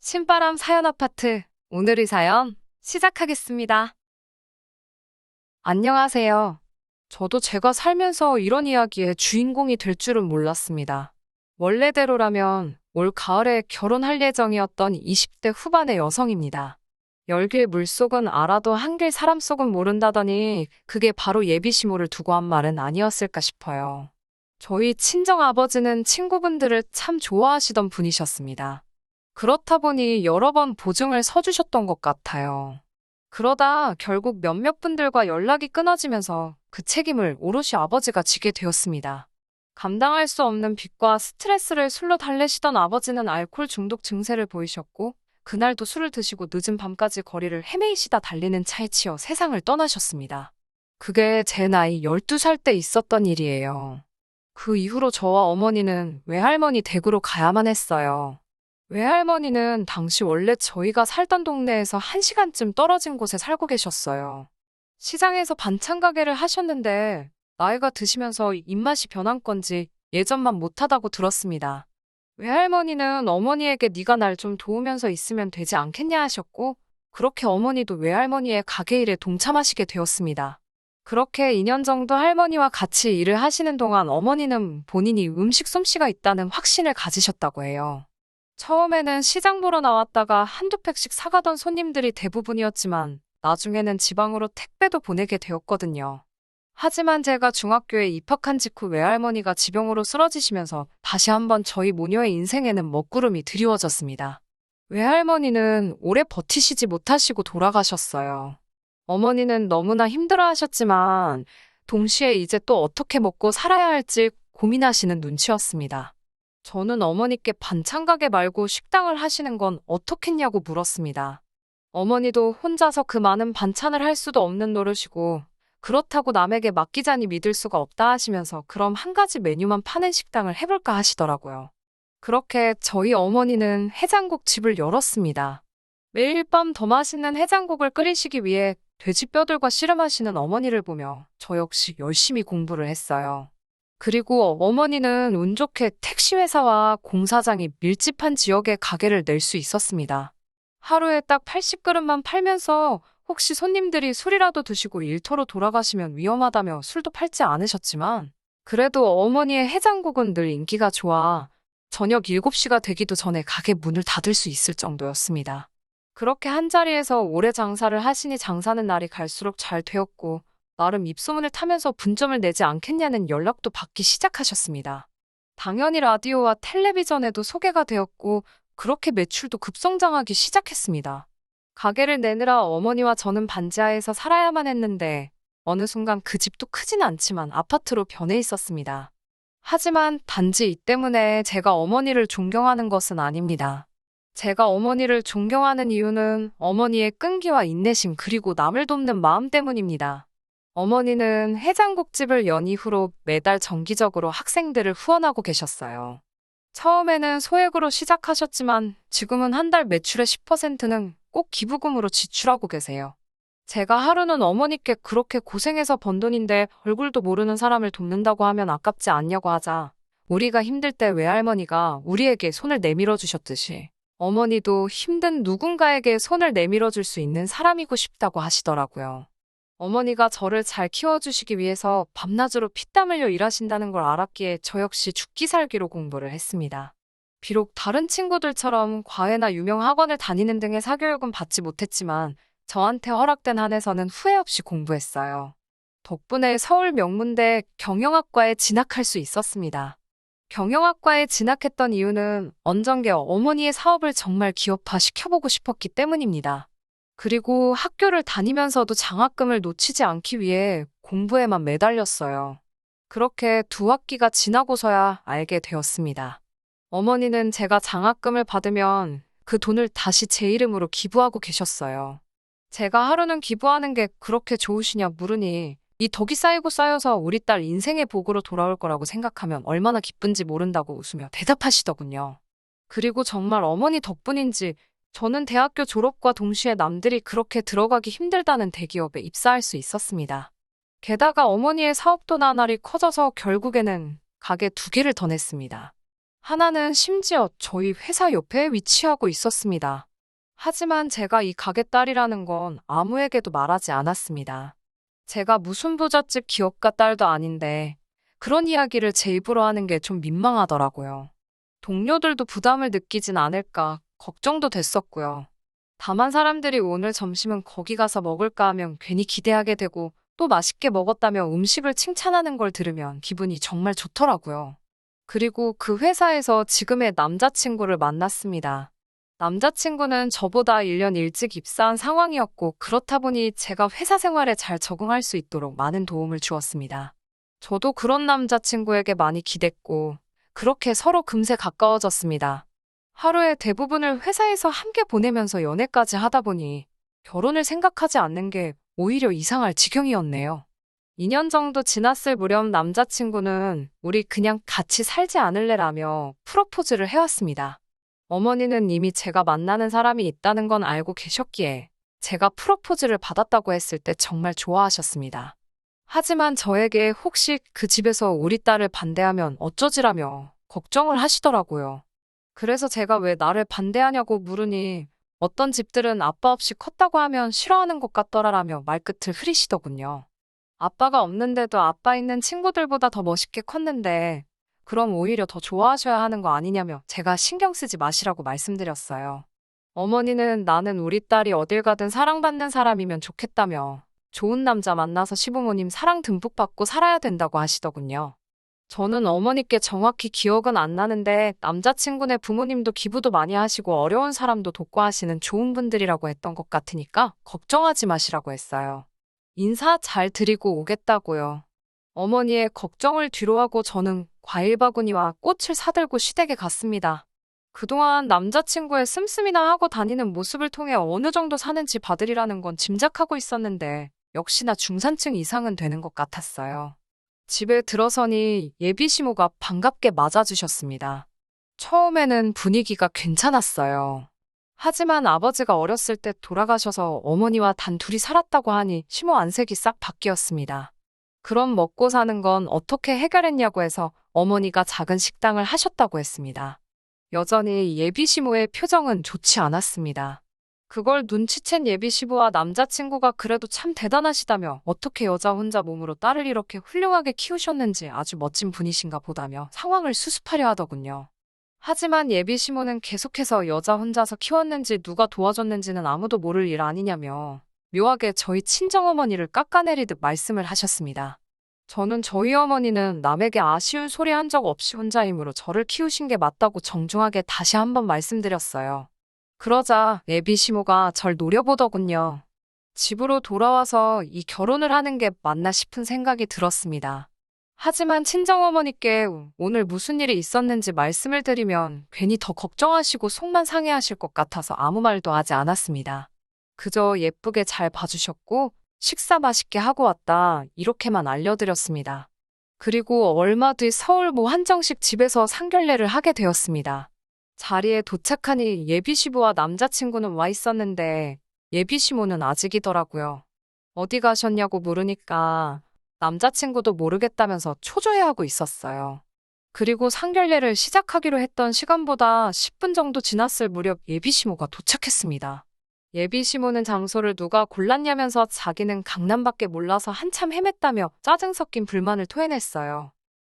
신바람 사연 아파트. 오늘의 사연 시작하겠습니다. 안녕하세요. 저도 제가 살면서 이런 이야기의 주인공이 될 줄은 몰랐습니다. 원래대로라면 올 가을에 결혼할 예정이었던 20대 후반의 여성입니다. 열길 물속은 알아도 한길 사람 속은 모른다더니 그게 바로 예비시모를 두고 한 말은 아니었을까 싶어요. 저희 친정아버지는 친구분들을 참 좋아하시던 분이셨습니다. 그렇다 보니 여러 번 보증을 서주셨던 것 같아요. 그러다 결국 몇몇 분들과 연락이 끊어지면서 그 책임을 오롯이 아버지가 지게 되었습니다. 감당할 수 없는 빚과 스트레스를 술로 달래시던 아버지는 알코올 중독 증세를 보이셨고, 그날도 술을 드시고 늦은 밤까지 거리를 헤매이시다 달리는 차에 치여 세상을 떠나셨습니다. 그게 제 나이 12살 때 있었던 일이에요. 그 이후로 저와 어머니는 외할머니 댁으로 가야만 했어요. 외할머니는 당시 원래 저희가 살던 동네에서 1시간쯤 떨어진 곳에 살고 계셨어요. 시장에서 반찬 가게를 하셨는데 나이가 드시면서 입맛이 변한 건지 예전만 못하다고 들었습니다. 외할머니는 어머니에게 네가 날 좀 도우면서 있으면 되지 않겠냐 하셨고, 그렇게 어머니도 외할머니의 가게 일에 동참하시게 되었습니다. 그렇게 2년 정도 할머니와 같이 일을 하시는 동안 어머니는 본인이 음식 솜씨가 있다는 확신을 가지셨다고 해요. 처음에는 시장 보러 나왔다가 한두 팩씩 사가던 손님들이 대부분이었지만 나중에는 지방으로 택배도 보내게 되었거든요. 하지만 제가 중학교에 입학한 직후 외할머니가 지병으로 쓰러지시면서 다시 한번 저희 모녀의 인생에는 먹구름이 드리워졌습니다. 외할머니는 오래 버티시지 못하시고 돌아가셨어요. 어머니는 너무나 힘들어 하셨지만 동시에 이제 또 어떻게 먹고 살아야 할지 고민하시는 눈치였습니다. 저는 어머니께 반찬 가게 말고 식당을 하시는 건 어떻겠냐고 물었습니다. 어머니도 혼자서 그 많은 반찬을 할 수도 없는 노릇이고, 그렇다고 남에게 맡기자니 믿을 수가 없다 하시면서 그럼 한 가지 메뉴만 파는 식당을 해볼까 하시더라고요. 그렇게 저희 어머니는 해장국 집을 열었습니다. 매일 밤 더 맛있는 해장국을 끓이시기 위해 돼지뼈들과 씨름하시는 어머니를 보며 저 역시 열심히 공부를 했어요. 그리고 어머니는 운 좋게 택시회사와 공사장이 밀집한 지역에 가게를 낼 수 있었습니다. 하루에 딱 80그릇만 팔면서 혹시 손님들이 술이라도 드시고 일터로 돌아가시면 위험하다며 술도 팔지 않으셨지만, 그래도 어머니의 해장국은 늘 인기가 좋아 저녁 7시가 되기도 전에 가게 문을 닫을 수 있을 정도였습니다. 그렇게 한자리에서 오래 장사를 하시니 장사는 날이 갈수록 잘 되었고, 나름 입소문을 타면서 분점을 내지 않겠냐는 연락도 받기 시작하셨습니다. 당연히 라디오와 텔레비전에도 소개가 되었고, 그렇게 매출도 급성장하기 시작했습니다. 가게를 내느라 어머니와 저는 반지하에서 살아야만 했는데, 어느 순간 그 집도 크진 않지만 아파트로 변해 있었습니다. 하지만 단지 이 때문에 제가 어머니를 존경하는 것은 아닙니다. 제가 어머니를 존경하는 이유는 어머니의 끈기와 인내심 그리고 남을 돕는 마음 때문입니다. 어머니는 해장국집을 연 이후로 매달 정기적으로 학생들을 후원하고 계셨어요. 처음에는 소액으로 시작하셨지만 지금은 한 달 매출의 10%는 꼭 기부금으로 지출하고 계세요. 제가 하루는 어머니께 그렇게 고생해서 번 돈인데 얼굴도 모르는 사람을 돕는다고 하면 아깝지 않냐고 하자, 우리가 힘들 때 외할머니가 우리에게 손을 내밀어 주셨듯이 어머니도 힘든 누군가에게 손을 내밀어 줄 수 있는 사람이고 싶다고 하시더라고요. 어머니가 저를 잘 키워주시기 위해서 밤낮으로 피땀 흘려 일하신다는 걸 알았기에 저 역시 죽기 살기로 공부를 했습니다. 비록 다른 친구들처럼 과외나 유명 학원을 다니는 등의 사교육은 받지 못했지만 저한테 허락된 한에서는 후회 없이 공부했어요. 덕분에 서울 명문대 경영학과에 진학할 수 있었습니다. 경영학과에 진학했던 이유는 언정계 어머니의 사업을 정말 기업화 시켜보고 싶었기 때문입니다. 그리고 학교를 다니면서도 장학금을 놓치지 않기 위해 공부에만 매달렸어요. 그렇게 2학기가 지나고서야 알게 되었습니다. 어머니는 제가 장학금을 받으면 그 돈을 다시 제 이름으로 기부하고 계셨어요. 제가 하루는 기부하는 게 그렇게 좋으시냐 물으니 이 덕이 쌓이고 쌓여서 우리 딸 인생의 복으로 돌아올 거라고 생각하면 얼마나 기쁜지 모른다고 웃으며 대답하시더군요. 그리고 정말 어머니 덕분인지 저는 대학교 졸업과 동시에 남들이 그렇게 들어가기 힘들다는 대기업에 입사할 수 있었습니다. 게다가 어머니의 사업도 나날이 커져서 결국에는 가게 2개를 더 냈습니다. 하나는 심지어 저희 회사 옆에 위치하고 있었습니다. 하지만 제가 이 가게 딸이라는 건 아무에게도 말하지 않았습니다. 제가 무슨 부잣집 기업가 딸도 아닌데 그런 이야기를 제 입으로 하는 게 좀 민망하더라고요. 동료들도 부담을 느끼진 않을까 걱정도 됐었고요. 다만 사람들이 오늘 점심은 거기 가서 먹을까 하면 괜히 기대하게 되고 또 맛있게 먹었다며 음식을 칭찬하는 걸 들으면 기분이 정말 좋더라고요. 그리고 그 회사에서 지금의 남자친구를 만났습니다. 남자친구는 저보다 1년 일찍 입사한 상황이었고 그렇다 보니 제가 회사 생활에 잘 적응할 수 있도록 많은 도움을 주었습니다. 저도 그런 남자친구에게 많이 기댔고 그렇게 서로 금세 가까워졌습니다. 하루의 대부분을 회사에서 함께 보내면서 연애까지 하다 보니 결혼을 생각하지 않는 게 오히려 이상할 지경이었네요. 2년 정도 지났을 무렵 남자친구는 우리 그냥 같이 살지 않을래라며 프로포즈를 해왔습니다. 어머니는 이미 제가 만나는 사람이 있다는 건 알고 계셨기에 제가 프로포즈를 받았다고 했을 때 정말 좋아하셨습니다. 하지만 저에게 혹시 그 집에서 우리 딸을 반대하면 어쩌지라며 걱정을 하시더라고요. 그래서 제가 왜 나를 반대하냐고 물으니 어떤 집들은 아빠 없이 컸다고 하면 싫어하는 것 같더라라며 말끝을 흐리시더군요. 아빠가 없는데도 아빠 있는 친구들보다 더 멋있게 컸는데 그럼 오히려 더 좋아하셔야 하는 거 아니냐며 제가 신경 쓰지 마시라고 말씀드렸어요. 어머니는 나는 우리 딸이 어딜 가든 사랑받는 사람이면 좋겠다며 좋은 남자 만나서 시부모님 사랑 듬뿍 받고 살아야 된다고 하시더군요. 저는 어머니께 정확히 기억은 안 나는데 남자친구네 부모님도 기부도 많이 하시고 어려운 사람도 돕고 하시는 좋은 분들이라고 했던 것 같으니까 걱정하지 마시라고 했어요. 인사 잘 드리고 오겠다고요. 어머니의 걱정을 뒤로하고 저는 과일 바구니와 꽃을 사들고 시댁에 갔습니다. 그동안 남자친구의 씀씀이나 하고 다니는 모습을 통해 어느 정도 사는 집 아들이라는 건 짐작하고 있었는데 역시나 중산층 이상은 되는 것 같았어요. 집에 들어서니 예비 시모가 반갑게 맞아주셨습니다. 처음에는 분위기가 괜찮았어요. 하지만 아버지가 어렸을 때 돌아가셔서 어머니와 단 둘이 살았다고 하니 시모 안색이 싹 바뀌었습니다. 그럼 먹고 사는 건 어떻게 해결했냐고 해서 어머니가 작은 식당을 하셨다고 했습니다. 여전히 예비 시모의 표정은 좋지 않았습니다. 그걸 눈치챈 예비 시부와 남자친구가 그래도 참 대단하시다며 어떻게 여자 혼자 몸으로 딸을 이렇게 훌륭하게 키우셨는지 아주 멋진 분이신가 보다며 상황을 수습하려 하더군요. 하지만 예비 시모는 계속해서 여자 혼자서 키웠는지 누가 도와줬는지는 아무도 모를 일 아니냐며 묘하게 저희 친정어머니를 깎아내리듯 말씀을 하셨습니다. 저는 저희 어머니는 남에게 아쉬운 소리 한 적 없이 혼자 힘으로 저를 키우신 게 맞다고 정중하게 다시 한번 말씀드렸어요. 그러자 예비 시모가 절 노려보더군요. 집으로 돌아와서 이 결혼을 하는 게 맞나 싶은 생각이 들었습니다. 하지만 친정어머니께 오늘 무슨 일이 있었는지 말씀을 드리면 괜히 더 걱정하시고 속만 상해하실 것 같아서 아무 말도 하지 않았습니다. 그저 예쁘게 잘 봐주셨고 식사 맛있게 하고 왔다 이렇게만 알려드렸습니다. 그리고 얼마 뒤 서울 모 한정식 집에서 상견례를 하게 되었습니다. 자리에 도착하니 예비시부와 남자친구는 와 있었는데 예비시모는 아직이더라고요. 어디 가셨냐고 물으니까 남자친구도 모르겠다면서 초조해하고 있었어요. 그리고 상견례를 시작하기로 했던 시간보다 10분 정도 지났을 무렵 예비시모가 도착했습니다. 예비시모는 장소를 누가 골랐냐면서 자기는 강남밖에 몰라서 한참 헤맸다며 짜증 섞인 불만을 토해냈어요.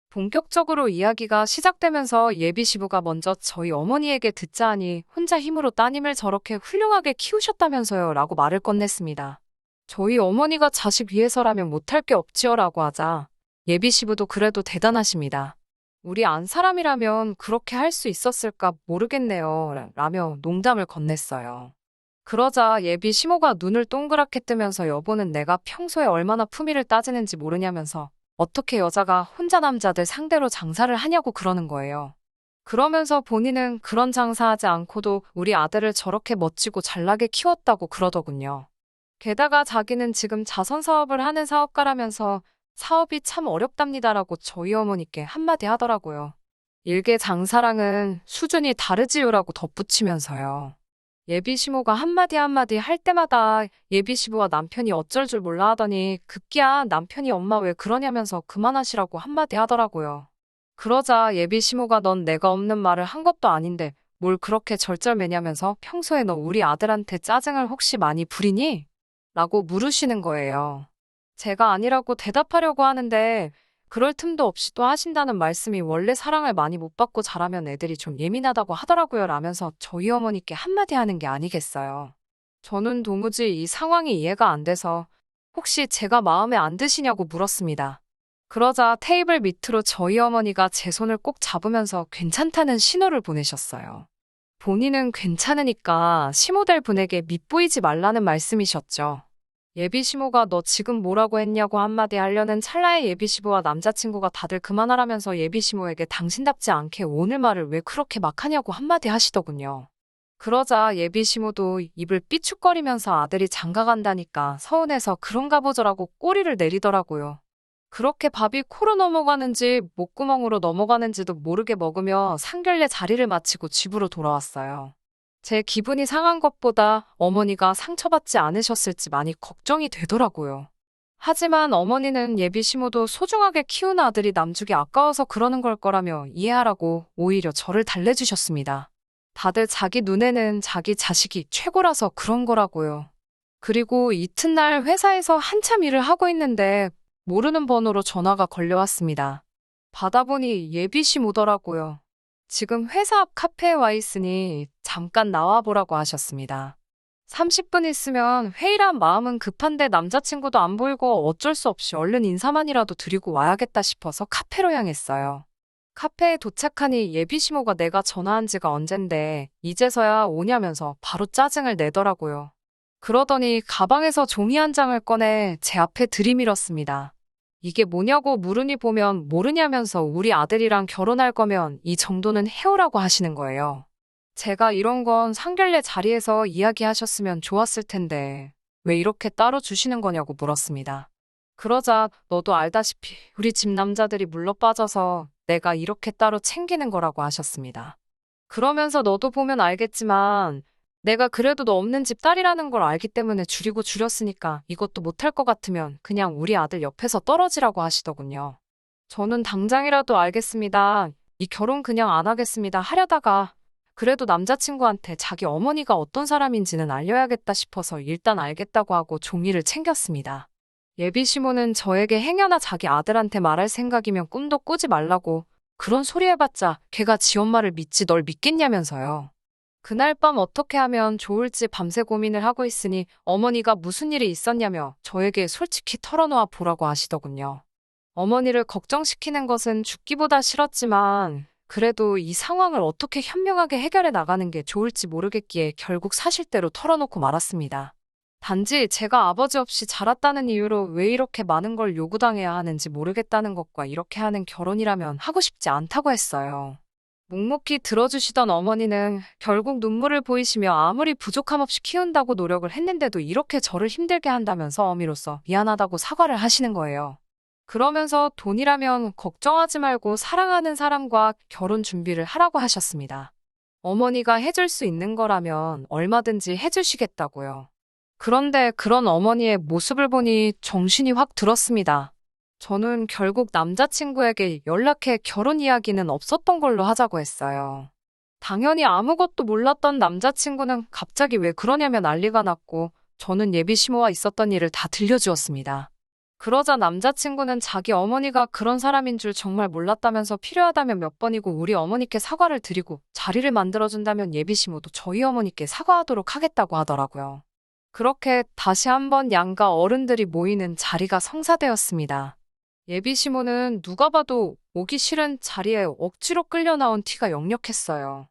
본격적으로 이야기가 시작되면서 예비시부가 먼저 저희 어머니에게 듣자 하니 혼자 힘으로 따님을 저렇게 훌륭하게 키우셨다면서요 라고 말을 건넸습니다. 저희 어머니가 자식 위해서라면 못할 게 없지요 라고 하자 예비시부도 그래도 대단하십니다. 우리 안 사람이라면 그렇게 할 수 있었을까 모르겠네요 라며 농담을 건넸어요. 그러자 예비 시모가 눈을 동그랗게 뜨면서 여보는 내가 평소에 얼마나 품위를 따지는지 모르냐면서 어떻게 여자가 혼자 남자들 상대로 장사를 하냐고 그러는 거예요. 그러면서 본인은 그런 장사하지 않고도 우리 아들을 저렇게 멋지고 잘나게 키웠다고 그러더군요. 게다가 자기는 지금 자선 사업을 하는 사업가라면서 사업이 참 어렵답니다라고 저희 어머니께 한마디 하더라고요. 일개 장사랑은 수준이 다르지요라고 덧붙이면서요. 예비시모가 한마디 한마디 할 때마다 예비시부와 남편이 어쩔 줄 몰라 하더니 급기야 남편이 엄마 왜 그러냐면서 그만하시라고 한마디 하더라고요. 그러자 예비 시모가 넌 내가 없는 말을 한 것도 아닌데 뭘 그렇게 절절매냐면서 평소에 너 우리 아들한테 짜증을 혹시 많이 부리니? 라고 물으시는 거예요. 제가 아니라고 대답하려고 하는데 그럴 틈도 없이 또 하신다는 말씀이 원래 사랑을 많이 못 받고 자라면 애들이 좀 예민하다고 하더라고요 라면서 저희 어머니께 한마디 하는 게 아니겠어요. 저는 도무지 이 상황이 이해가 안 돼서 혹시 제가 마음에 안 드시냐고 물었습니다. 그러자 테이블 밑으로 저희 어머니가 제 손을 꼭 잡으면서 괜찮다는 신호를 보내셨어요. 본인은 괜찮으니까 시모될 분에게 밉보이지 말라는 말씀이셨죠. 예비 시모가 너 지금 뭐라고 했냐고 한마디 하려는 찰나에 예비 시모와 남자친구가 다들 그만하라면서 예비 시모에게 당신답지 않게 오늘 말을 왜 그렇게 막 하냐고 한마디 하시더군요. 그러자 예비 시모도 입을 삐축거리면서 아들이 장가 간다니까 서운해서 그런가 보더라고 꼬리를 내리더라고요. 그렇게 밥이 코로 넘어가는지 목구멍으로 넘어가는지도 모르게 먹으며 상견례 자리를 마치고 집으로 돌아왔어요. 제 기분이 상한 것보다 어머니가 상처받지 않으셨을지 많이 걱정이 되더라고요. 하지만 어머니는 예비 시모도 소중하게 키운 아들이 남주기 아까워서 그러는 걸 거라며 이해하라고 오히려 저를 달래주셨습니다. 다들 자기 눈에는 자기 자식이 최고라서 그런 거라고요. 그리고 이튿날 회사에서 한참 일을 하고 있는데 모르는 번호로 전화가 걸려왔습니다. 받아보니 예비심 오더라고요. 지금 회사 앞 카페에 와 있으니 잠깐 나와보라고 하셨습니다. 30분 있으면 회의란 마음은 급한데 남자친구도 안 보이고 어쩔 수 없이 얼른 인사만이라도 드리고 와야겠다 싶어서 카페로 향했어요. 카페에 도착하니 예비시모가 내가 전화한 지가 언젠데 이제서야 오냐면서 바로 짜증을 내더라고요. 그러더니 가방에서 종이 한 장을 꺼내 제 앞에 들이밀었습니다. 이게 뭐냐고 물으니 보면 모르냐면서 우리 아들이랑 결혼할 거면 이 정도는 해오라고 하시는 거예요. 제가 이런 건 상견례 자리에서 이야기하셨으면 좋았을 텐데 왜 이렇게 따로 주시는 거냐고 물었습니다. 그러자 너도 알다시피 우리 집 남자들이 물러 빠져서 내가 이렇게 따로 챙기는 거라고 하셨습니다. 그러면서 너도 보면 알겠지만 내가 그래도 너 없는 집 딸이라는 걸 알기 때문에 줄이고 줄였으니까 이것도 못할 것 같으면 그냥 우리 아들 옆에서 떨어지라고 하시더군요. 저는 당장이라도 알겠습니다. 이 결혼 그냥 안 하겠습니다. 하려다가 그래도 남자친구한테 자기 어머니가 어떤 사람인지는 알려야겠다 싶어서 일단 알겠다고 하고 종이를 챙겼습니다. 예비 시모는 저에게 행여나 자기 아들한테 말할 생각이면 꿈도 꾸지 말라고 그런 소리 해봤자 걔가 지 엄마를 믿지 널 믿겠냐면서요. 그날 밤 어떻게 하면 좋을지 밤새 고민을 하고 있으니 어머니가 무슨 일이 있었냐며 저에게 솔직히 털어놓아 보라고 하시더군요. 어머니를 걱정시키는 것은 죽기보다 싫었지만 그래도 이 상황을 어떻게 현명하게 해결해 나가는 게 좋을지 모르겠기에 결국 사실대로 털어놓고 말았습니다. 단지 제가 아버지 없이 자랐다는 이유로 왜 이렇게 많은 걸 요구당해야 하는지 모르겠다는 것과 이렇게 하는 결혼이라면 하고 싶지 않다고 했어요. 묵묵히 들어주시던 어머니는 결국 눈물을 보이시며 아무리 부족함 없이 키운다고 노력을 했는데도 이렇게 저를 힘들게 한다면서 어미로서 미안하다고 사과를 하시는 거예요. 그러면서 돈이라면 걱정하지 말고 사랑하는 사람과 결혼 준비를 하라고 하셨습니다. 어머니가 해줄 수 있는 거라면 얼마든지 해주시겠다고요. 그런데 그런 어머니의 모습을 보니 정신이 확 들었습니다. 저는 결국 남자친구에게 연락해 결혼 이야기는 없었던 걸로 하자고 했어요. 당연히 아무것도 몰랐던 남자친구는 갑자기 왜 그러냐며 난리가 났고 저는 예비 시모와 있었던 일을 다 들려주었습니다. 그러자 남자친구는 자기 어머니가 그런 사람인 줄 정말 몰랐다면서 필요하다면 몇 번이고 우리 어머니께 사과를 드리고 자리를 만들어준다면 예비 시모도 저희 어머니께 사과하도록 하겠다고 하더라고요. 그렇게 다시 한번 양가 어른들이 모이는 자리가 성사되었습니다. 예비 시모는 누가 봐도 오기 싫은 자리에 억지로 끌려 나온 티가 역력했어요.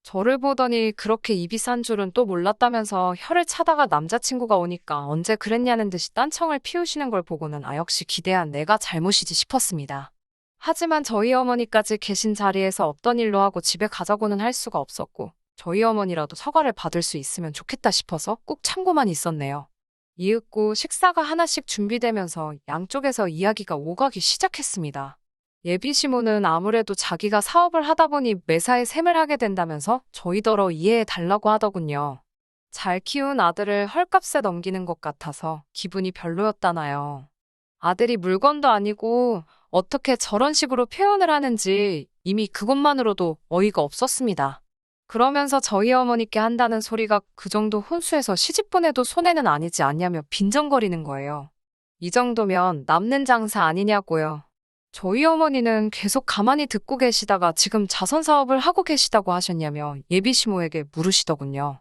저를 보더니 그렇게 입이 싼 줄은 또 몰랐다면서 혀를 차다가 남자친구가 오니까 언제 그랬냐는 듯이 딴청을 피우시는 걸 보고는 아 역시 기대한 내가 잘못이지 싶었습니다. 하지만 저희 어머니까지 계신 자리에서 없던 일로 하고 집에 가자고는 할 수가 없었고 저희 어머니라도 사과를 받을 수 있으면 좋겠다 싶어서 꾹 참고만 있었네요. 이윽고 식사가 하나씩 준비되면서 양쪽에서 이야기가 오가기 시작했습니다. 예비 시모는 아무래도 자기가 사업을 하다 보니 매사에 샘을 하게 된다면서 저희더러 이해해 달라고 하더군요. 잘 키운 아들을 헐값에 넘기는 것 같아서 기분이 별로였다나요. 아들이 물건도 아니고 어떻게 저런 식으로 표현을 하는지 이미 그것만으로도 어이가 없었습니다. 그러면서 저희 어머니께 한다는 소리가 그 정도 혼수해서 시집 보내도 손해는 아니지 않냐며 빈정거리는 거예요. 이 정도면 남는 장사 아니냐고요. 저희 어머니는 계속 가만히 듣고 계시다가 지금 자선 사업을 하고 계시다고 하셨냐며 예비시모에게 물으시더군요.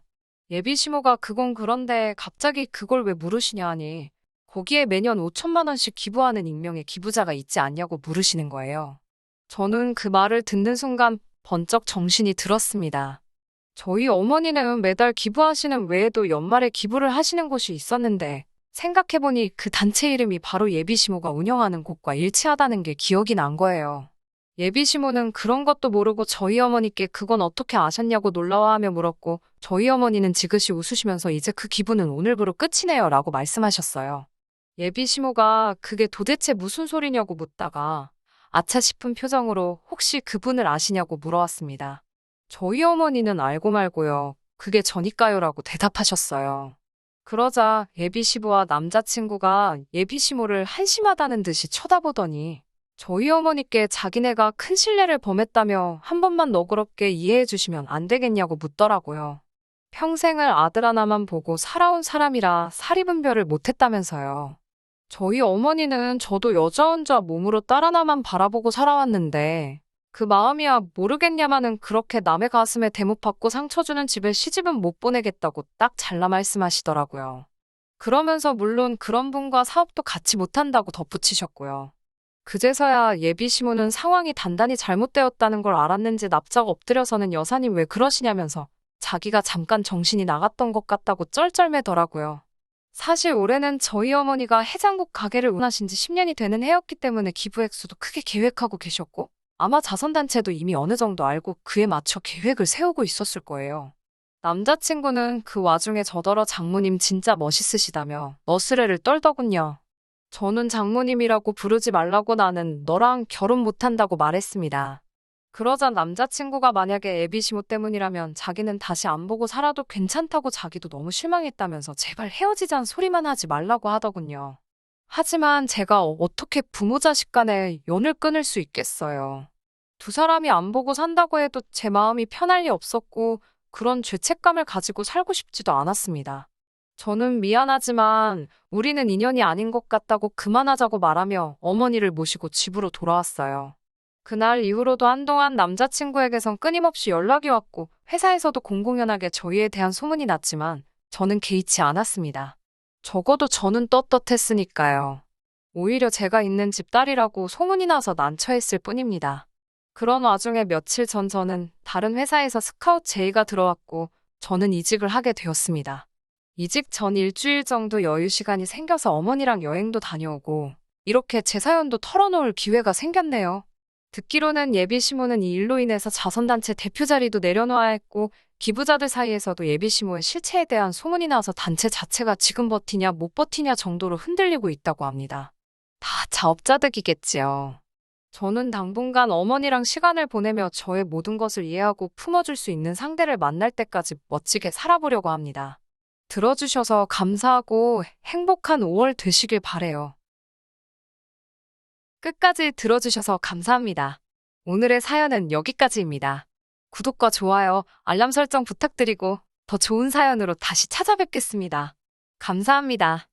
예비시모가 그건 그런데 갑자기 그걸 왜 물으시냐 하니 거기에 매년 5천만 원씩 기부하는 익명의 기부자가 있지 않냐고 물으시는 거예요. 저는 그 말을 듣는 순간 번쩍 정신이 들었습니다. 저희 어머니는 매달 기부하시는 외에도 연말에 기부를 하시는 곳이 있었는데 생각해보니 그 단체 이름이 바로 예비시모가 운영하는 곳과 일치하다는 게 기억이 난 거예요. 예비시모는 그런 것도 모르고 저희 어머니께 그건 어떻게 아셨냐고 놀라워하며 물었고 저희 어머니는 지그시 웃으시면서 이제 그 기부는 오늘부로 끝이네요 라고 말씀하셨어요. 예비시모가 그게 도대체 무슨 소리냐고 묻다가 아차 싶은 표정으로 혹시 그분을 아시냐고 물어왔습니다. 저희 어머니는 알고 말고요. 그게 저니까요라고 대답하셨어요. 그러자 예비시부와 남자친구가 예비시모를 한심하다는 듯이 쳐다보더니 저희 어머니께 자기네가 큰 실례를 범했다며 한 번만 너그럽게 이해해 주시면 안 되겠냐고 묻더라고요. 평생을 아들 하나만 보고 살아온 사람이라 사리분별을 못했다면서요. 저희 어머니는 저도 여자 혼자 몸으로 딸 하나만 바라보고 살아왔는데 그 마음이야 모르겠냐마는 그렇게 남의 가슴에 대못 박고 상처 주는 집에 시집은 못 보내겠다고 딱 잘라 말씀하시더라고요. 그러면서 물론 그런 분과 사업도 같이 못한다고 덧붙이셨고요. 그제서야 예비시모는 상황이 단단히 잘못되었다는 걸 알았는지 납작 엎드려서는 여사님 왜 그러시냐면서 자기가 잠깐 정신이 나갔던 것 같다고 쩔쩔매더라고요. 사실 올해는 저희 어머니가 해장국 가게를 운하신 지 10년이 되는 해였기 때문에 기부 액수도 크게 계획하고 계셨고 아마 자선단체도 이미 어느 정도 알고 그에 맞춰 계획을 세우고 있었을 거예요. 남자친구는 그 와중에 저더러 장모님 진짜 멋있으시다며 너스레를 떨더군요. 저는 장모님이라고 부르지 말라고 나는 너랑 결혼 못한다고 말했습니다. 그러자 남자친구가 만약에 예비시모 때문이라면 자기는 다시 안 보고 살아도 괜찮다고 자기도 너무 실망했다면서 제발 헤어지자는 소리만 하지 말라고 하더군요. 하지만 제가 어떻게 부모 자식 간에 연을 끊을 수 있겠어요. 두 사람이 안 보고 산다고 해도 제 마음이 편할 리 없었고 그런 죄책감을 가지고 살고 싶지도 않았습니다. 저는 미안하지만 우리는 인연이 아닌 것 같다고 그만하자고 말하며 어머니를 모시고 집으로 돌아왔어요. 그날 이후로도 한동안 남자친구에게선 끊임없이 연락이 왔고 회사에서도 공공연하게 저희에 대한 소문이 났지만 저는 개의치 않았습니다. 적어도 저는 떳떳했으니까요. 오히려 제가 있는 집 딸이라고 소문이 나서 난처했을 뿐입니다. 그런 와중에 며칠 전 저는 다른 회사에서 스카우트 제의가 들어왔고 저는 이직을 하게 되었습니다. 이직 전 일주일 정도 여유 시간이 생겨서 어머니랑 여행도 다녀오고 이렇게 제 사연도 털어놓을 기회가 생겼네요. 듣기로는 예비시모는 이 일로 인해서 자선단체 대표 자리도 내려놓아야 했고 기부자들 사이에서도 예비시모의 실체에 대한 소문이 나서 단체 자체가 지금 버티냐 못 버티냐 정도로 흔들리고 있다고 합니다. 다 자업자득이겠지요. 저는 당분간 어머니랑 시간을 보내며 저의 모든 것을 이해하고 품어줄 수 있는 상대를 만날 때까지 멋지게 살아보려고 합니다. 들어주셔서 감사하고 행복한 5월 되시길 바래요. 끝까지 들어주셔서 감사합니다. 오늘의 사연은 여기까지입니다. 구독과 좋아요, 알람 설정 부탁드리고 더 좋은 사연으로 다시 찾아뵙겠습니다. 감사합니다.